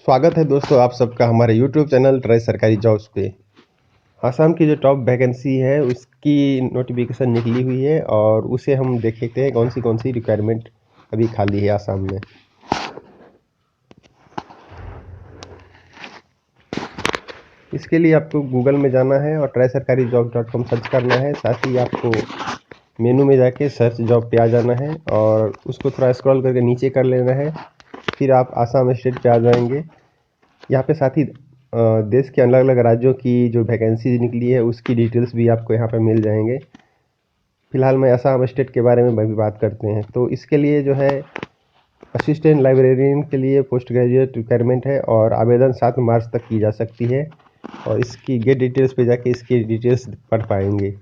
स्वागत है दोस्तों आप सबका हमारे YouTube चैनल ट्राई सरकारी जॉब्स पे। आसाम की जो टॉप वैकेंसी है उसकी नोटिफिकेशन निकली हुई है और उसे हम देखते हैं कौन सी रिक्वायरमेंट अभी खाली है आसाम में। इसके लिए आपको गूगल में जाना है और trysarkarijobs.com सर्च करना है। साथ ही आपको मेनू में जाके सर्च जॉब पे आ जाना है और उसको थोड़ा स्क्रॉल करके नीचे कर लेना है। फिर आप आसाम स्टेट पे आ जाएंगे। यहाँ पे साथ ही देश के अलग अलग राज्यों की जो वैकेंसी निकली है उसकी डिटेल्स भी आपको यहाँ पे मिल जाएंगे। फिलहाल मैं असम स्टेट के बारे में भी बात करते हैं। तो इसके लिए जो है असिस्टेंट लाइब्रेरियन के लिए पोस्ट ग्रेजुएट रिक्वायरमेंट है और आवेदन 7 मार्च तक की जा सकती है और इसकी गेट डिटेल्स पे जाके इसकी डिटेल्स पढ़ पाएंगे।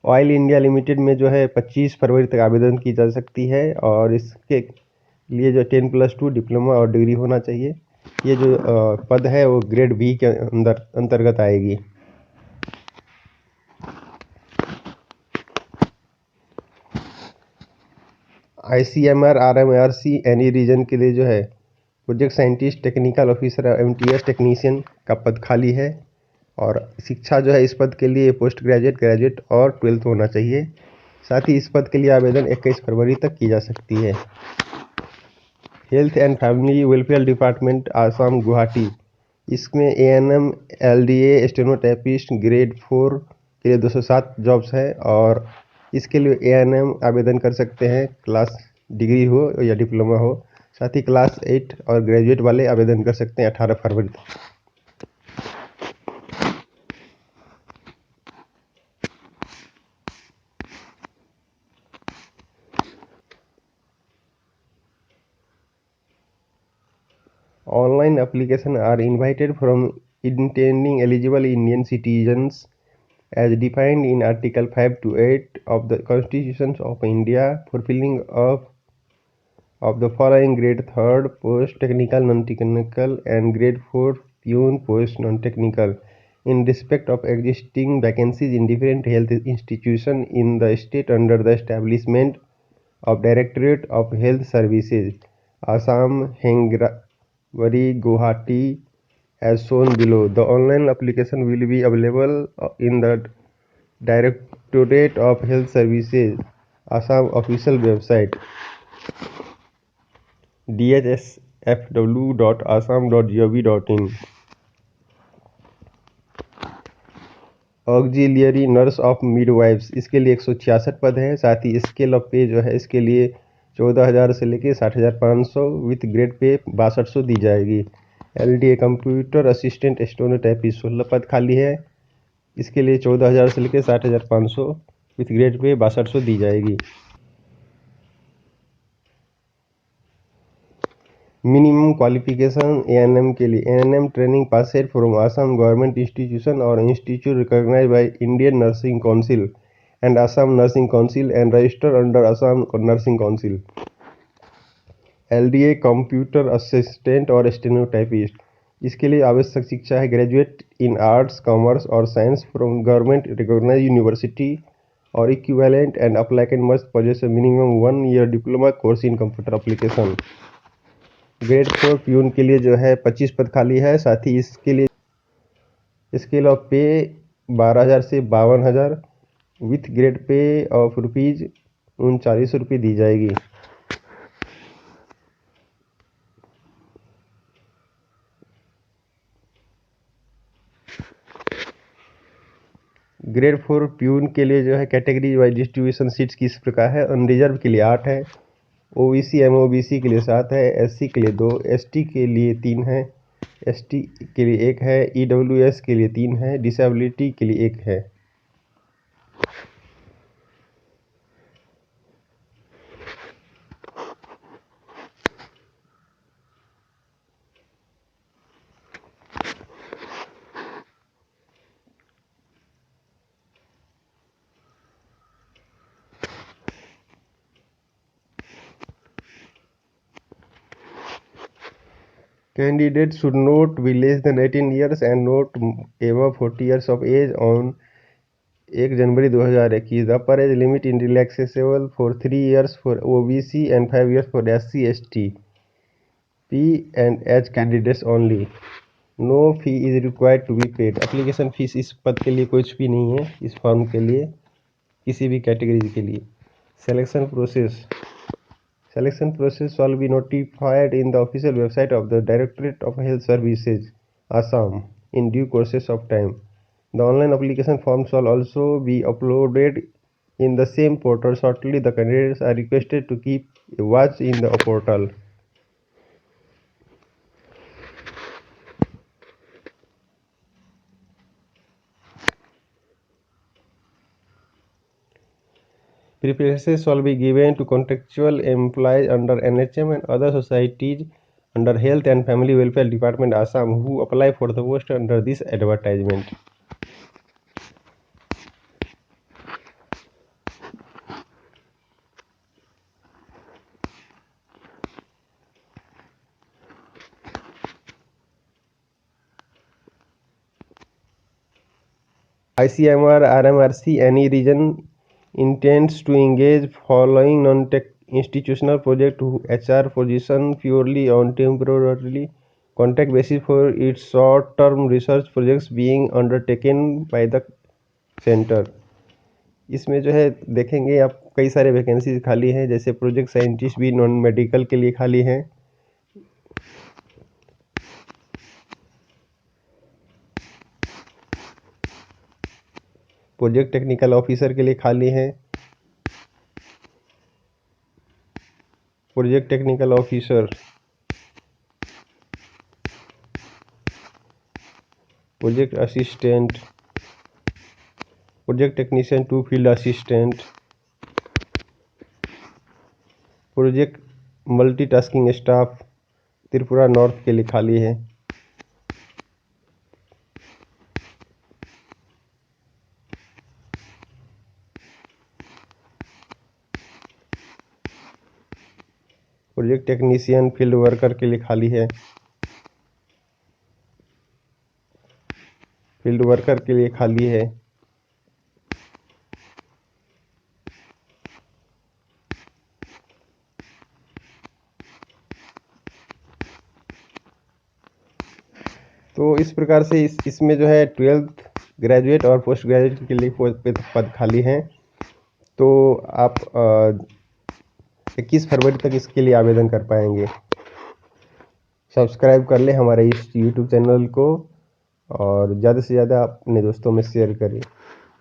ऑयल इंडिया लिमिटेड में जो है 25 फरवरी तक आवेदन की जा सकती है और इसके लिए जो 10+2 डिप्लोमा और डिग्री होना चाहिए। ये जो पद है वो ग्रेड बी के अंतर्गत आएगी। ICMR RMRC एनी रीजन के लिए जो है project scientist technical officer MTS technician का पद खाली है और शिक्षा जो है इस पद के लिए पोस्ट ग्रेजुएट ग्रेजुएट और 12th होना चाहिए। साथ ही इस पद के लिए आवेदन 21 फरवरी तक की जा सकती है। Health and family welfare department Assam Guwahati, इसमें ANM LDA स्टेनोटाइपिस्ट ग्रेड 4 के लिए 207 जॉब्स है और इसके लिए ANM आवेदन कर सकते हैं क्लास डिग्री हो या डिप्लोमा हो। साथ ही क्लास 8 और ग्रेजुएट वाले आवेदन कर सकते हैं 18 फरवरी तक। Online applications are invited from intending eligible Indian citizens as defined in Article 5 to 8 of the Constitution of India for filling of the following grade 3rd post technical non-technical and grade 4 peon post non-technical in respect of existing vacancies in different health institutions in the state under the establishment of Directorate of Health Services, Assam, Hengrawari, Guwahati, as shown below. The online application will be available in the Directorate of Health Services, Assam official website dhsfw.assam.gov.in. Auxiliary nurse of midwives, इसके लिए 166 पद हैं। साथ ही scale of पे जो है इसके लिए 14,000 से लेके 60,500 विथ ग्रेड पे 6200 दी जाएगी। LDA कंप्यूटर असिस्टेंट स्टेनोटाइपिस्ट 16 पद खाली है। इसके लिए 14,000 से लेके 60,500 विथ ग्रेड पे 6200 दी जाएगी। मिनिमम क्वालिफिकेशन ANM के लिए ANM training passed from Assam government institution और institute recognised by Indian nursing council and Assam nursing council and registered under Assam nursing council. LDA computer assistant और स्टेनोटाइपिस्ट, इसके लिए आवश्यक शिक्षा है ग्रेजुएट इन आर्ट्स कॉमर्स और science from government recognised university और equivalent and applicant must possess a minimum 1 year diploma course in computer application. Grade 4 peon के लिए जो है 25 पद खाली है। साथ ही इसके लिए स्केल ऑफ पे 12,000 से 52,000 with grade pay of rupees 39 रुपये दी जाएगी। ग्रेड 4 प्यून के लिए जो है कैटेगरी वाइज डिस्ट्रीब्यूशन सीट्स की इस प्रकार है। अनरिजर्व के लिए 8 है, OBC MOBC के लिए 7 है, SC के लिए 2, ST के लिए 3 है, ST के लिए 1 है, EWS के लिए 3 है, डिसेबिलिटी के लिए 1 है। Candidates should not be less than 18 years and not above 40 years of age on 1 January 2021. The upper age limit in relaxable for 3 years for OBC and 5 years for SC ST. T&H candidates only. No fee is required to be paid. Application fees इस पद के लिए कुछ भी नहीं है, इस form के लिए, किसी भी कैटेगरी के लिए. Selection process shall be notified in the official website of the Directorate of Health Services, Assam, in due course of time. The online application form shall also be uploaded in the same portal shortly. The candidates are requested to keep a watch in the portal. Preferences shall be given to contractual employees under NHM and other societies under Health and Family Welfare Department, Assam, who apply for the post under this advertisement. ICMR, RMRC, any region intends to engage following non-tech institutional project to HR position purely on temporarily contract basis for its short-term research projects being undertaken by the center. इसमें जो है देखेंगे आप कई सारे vacancies खाली हैं, जैसे प्रोजेक्ट साइंटिस्ट भी नॉन मेडिकल के लिए खाली हैं, प्रोजेक्ट टेक्निकल ऑफिसर के लिए खाली हैं, project technical officer, project assistant, project technician two field assistant, project multitasking staff Tripura north के लिए खाली है. प्रोजेक्ट टेक्नीशियन फील्ड वर्कर के लिए खाली है, फील्ड वर्कर के लिए खाली है, तो इस प्रकार से इसमें जो है 12th ग्रेजुएट और पोस्ट ग्रेजुएट के लिए पद खाली हैं. तो आप 21 फरवरी तक इसके लिए आवेदन कर पाएंगे. सब्सक्राइब कर लें हमारे इस YouTube चैनल को और ज़्यादा से ज़्यादा अपने दोस्तों में शेयर करें.